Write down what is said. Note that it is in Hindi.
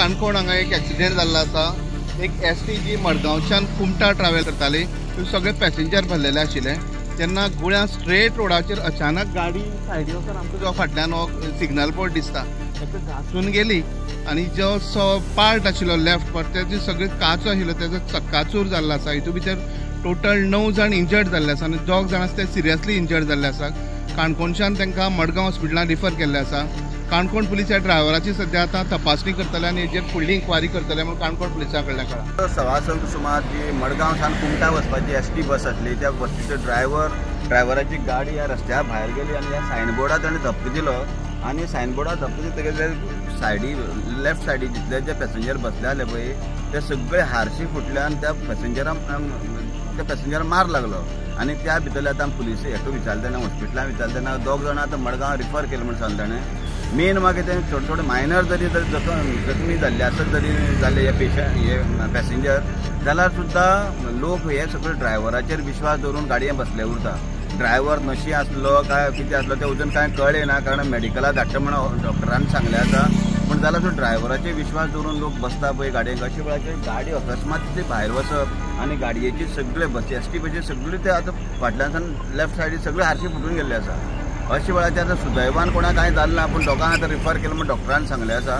काणकोण हांगा एक एक्सिडेंट जाल्लो आसा। एक एसटी जी मडगांवच्यान कुमटा ट्रॅव्हल करताली, ते सगळे पॅसेंजर भरलेले आशिल्ले। तेन्ना गुळ्या स्ट्रेट रोडाचेर अचानक गाडी सायडीन वचून आमकां जो फाटल्यान हो सिग्नल बोर्ड दिसता ताका घासून गेली आनी जो पार्ट आशिल्लो लेफ्ट पार्ट त्याची सगळी काच आशिल्लो तेजो चक्काचूर जाल्लो आसा। हितून भितर टोटल 9 जाण इंजर्ड जाल्ले आसा आनी 2 जाण आसा ते सिरियसली इंजर्ड जाल्ले आसा। काणकोणच्यान तांकां मडगांव हॉस्पिटलांत रिफर केल्ले आसा। काणकोण पुलीस ह्या ड्रायव्हराची सध्या आता तपासणी करतले आणि हेजेर फुडली इन्क्वायरी करतले म्हणून काणकोण पुलिसा कडल्यान कळ्ळां। 6:15 सुमार जी मडगांवसान कुमटा वचपाची एसटी बस आसली, त्या बसीचो ड्रायव्हराची गाडी ह्या रस्त्यार भायर गेली आणि ह्या सायनबोर्डार ताणें धपको दिलो आणि सायनबोर्डार धपको दितकीर सायडी लेफ्ट सायडी जितले जे पॅसेंजर बसले आसले पळय ते सगळे हारशी फुटल्यान त्या पॅसेंजराक मार लागलो आणि त्या भितरले आतां पुलिस हेका विचारले तेन्ना हॉस्पिटलांत विचारले तेन्ना 2 जाणां आतां मडगांव रिफर केले म्हण सांगले ताणें। मेन मागीर ते थोडे थोडे मायनर जरी जखमी जाल्ले आसत जरी जाले हे पॅसेंजर जाल्यार सुद्दां लोक हे सगळे ड्रायव्हराचेर विश्वास दवरून गाडयेन बसले उरता। ड्रायव्हर नशी आसलो काय कितें आसलो ते अजून कांय कळ्ळें ना, कारण मेडिकलाक धाडटा म्हणून डॉक्टरान सांगलें आसा। पूण जाल्यार सुद्दां ड्रायव्हराचेर विश्वास दवरून लोक बसता पळय गाडयेक, अशे वेळाचेर गाडी अकस्मात ती भायर वचप आनी गाडयेची सगळे बसी एसटी बसी सगळे ते आतां फाटल्यान लेफ्ट सायडीक सगळे हारशी फुटून गेल्ले आसा। अशे वेळाचेर आतां सुदैवान कोणाक कांय जालें ना, पूण दोगांक आतां रिफर केलें म्हण डॉक्टरान सांगलें आसा।